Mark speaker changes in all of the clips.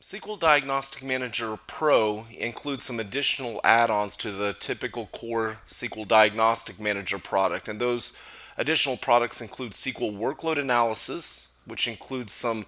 Speaker 1: SQL Diagnostic Manager Pro includes some additional add-ons to the typical core SQL Diagnostic Manager product, and those additional products include SQL Workload Analysis, which includes some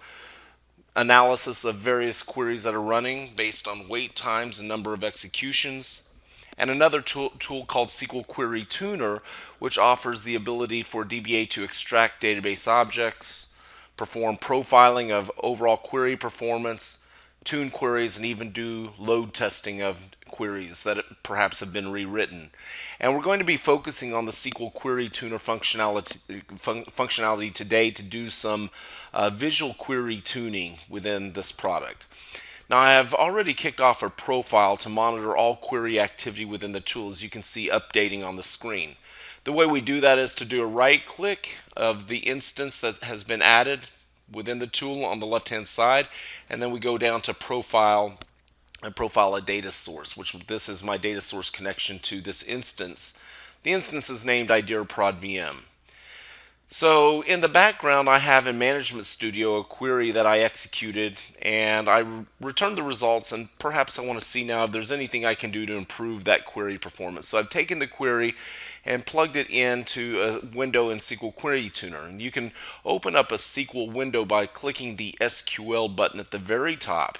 Speaker 1: analysis of various queries that are running based on wait times and number of executions, and another tool called SQL Query Tuner, which offers the ability for DBA to extract database objects, perform profiling of overall query performance, tune queries, and even do load testing of queries that perhaps have been rewritten. And we're going to be focusing on the SQL Query Tuner functionality today to do some visual query tuning within this product. Now, I have already kicked off a profile to monitor all query activity within the tool, as you can see updating on the screen. The way we do that is to do a right click of the instance that has been added within the tool on the left hand side, and then we go down to profile and profile a data source, which this is my data source connection to this instance. The instance is named IDERA prod VM. So in the background, I have in Management Studio a query that I executed, and I returned the results, and perhaps I want to see now if there's anything I can do to improve that query performance. So I've taken the query and plugged it into a window in SQL Query Tuner. And you can open up a SQL window by clicking the SQL button at the very top.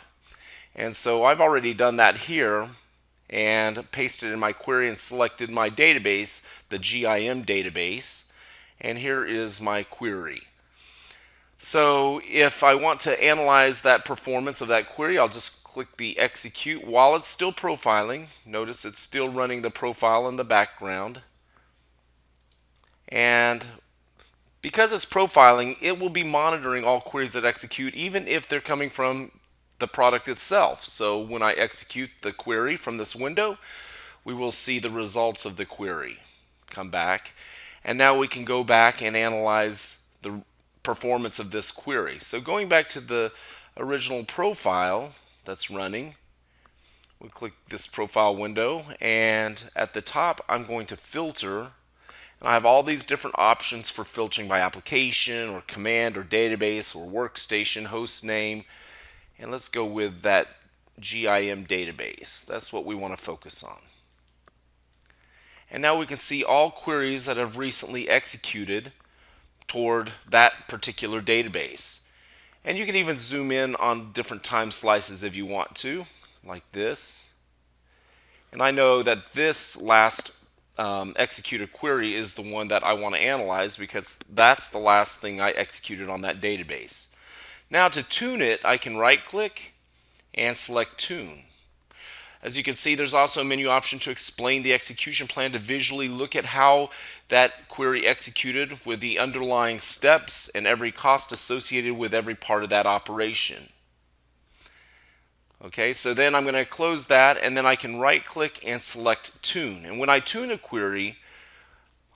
Speaker 1: And so I've already done that here and pasted in my query and selected my database, the GIM database. And here is my query. So if I want to analyze that performance of that query, I'll just click the execute while it's still profiling. Notice it's still running the profile in the background. And because it's profiling, it will be monitoring all queries that execute, even if they're coming from the product itself. So when I execute the query from this window, we will see the results of the query. Come back. And now we can go back and analyze the performance of this query. So going back to the original profile that's running, we click this profile window, and at the top I'm going to filter, and I have all these different options for filtering by application or command or database or workstation, host name, and let's go with that GIM database. That's what we want to focus on. And now we can see all queries that have recently executed toward that particular database. And you can even zoom in on different time slices if you want to, like this. And I know that this last executed query is the one that I want to analyze because that's the last thing I executed on that database. Now to tune it, I can right click and select Tune. As you can see, there's also a menu option to explain the execution plan to visually look at how that query executed with the underlying steps and every cost associated with every part of that operation. Okay, so then I'm going to close that, and then I can right click and select Tune. And when I tune a query,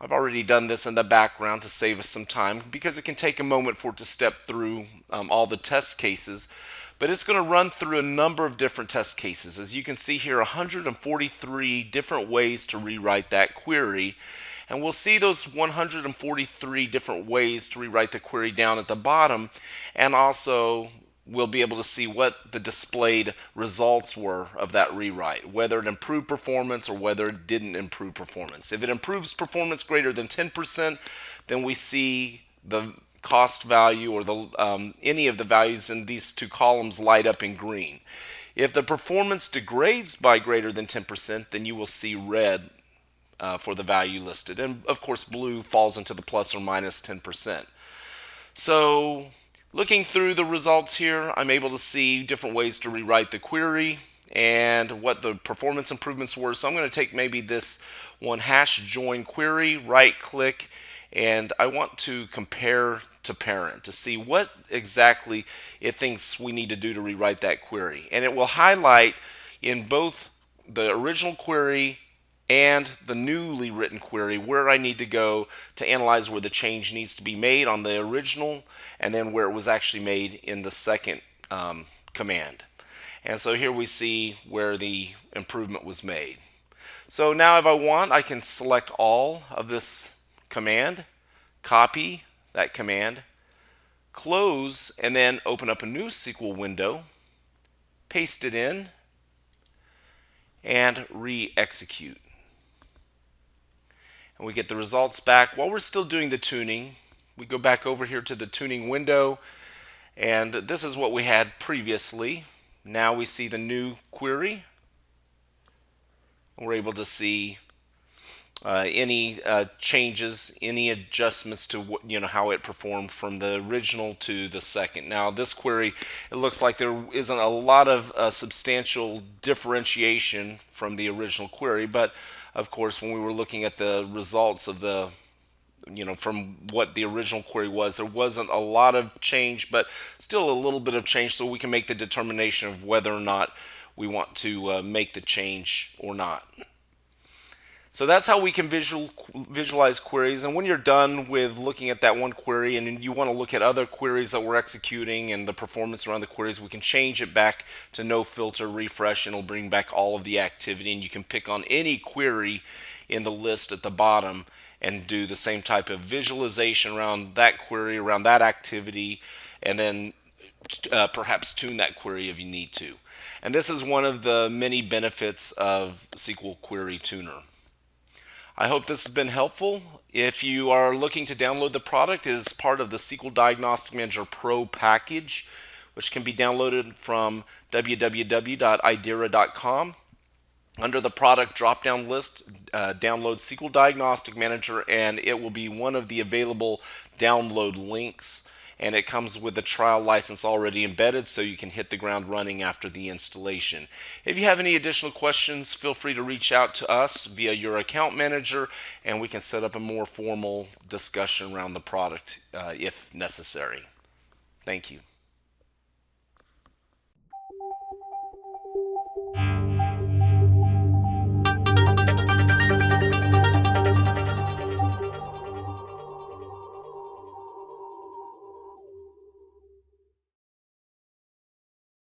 Speaker 1: I've already done this in the background to save us some time because it can take a moment for it to step through all the test cases. But it's going to run through a number of different test cases. As you can see here, 143 different ways to rewrite that query. And we'll see those 143 different ways to rewrite the query down at the bottom. And also, we'll be able to see what the displayed results were of that rewrite, whether it improved performance or whether it didn't improve performance. If it improves performance greater than 10%, then we see the cost value or the any of the values in these two columns light up in green. If the performance degrades by greater than 10%, then you will see red for the value listed. And of course, blue falls into the plus or minus 10%. So looking through the results here, I'm able to see different ways to rewrite the query and what the performance improvements were. So I'm going to take maybe this one hash join query, right click, and I want to compare to parent to see what exactly it thinks we need to do to rewrite that query. And it will highlight in both the original query and the newly written query where I need to go to analyze where the change needs to be made on the original and then where it was actually made in the second command. And so here we see where the improvement was made. So now if I want, I can select all of this command, copy that command, close, and then open up a new SQL window, paste it in, and re-execute. And we get the results back. While we're still doing the tuning, we go back over here to the tuning window, and this is what we had previously. Now we see the new query. We're able to see any changes, any adjustments to what, how it performed from the original to the second. Now this query, it looks like there isn't a lot of substantial differentiation from the original query, but of course when we were looking at the results of the from what the original query was, there wasn't a lot of change, but still a little bit of change, so we can make the determination of whether or not we want to make the change or not. So that's how we can visualize queries. And when you're done with looking at that one query and you want to look at other queries that we're executing and the performance around the queries, we can change it back to no filter refresh, and it'll bring back all of the activity, and you can pick on any query in the list at the bottom and do the same type of visualization around that query, around that activity, and then perhaps tune that query if you need to. And this is one of the many benefits of SQL Query Tuner. I hope this has been helpful. If you are looking to download the product, it is part of the SQL Diagnostic Manager Pro package, which can be downloaded from www.idera.com. Under the product drop-down list, download SQL Diagnostic Manager, and it will be one of the available download links. And it comes with a trial license already embedded, so you can hit the ground running after the installation. If you have any additional questions, feel free to reach out to us via your account manager, and we can set up a more formal discussion around the product if necessary. Thank you.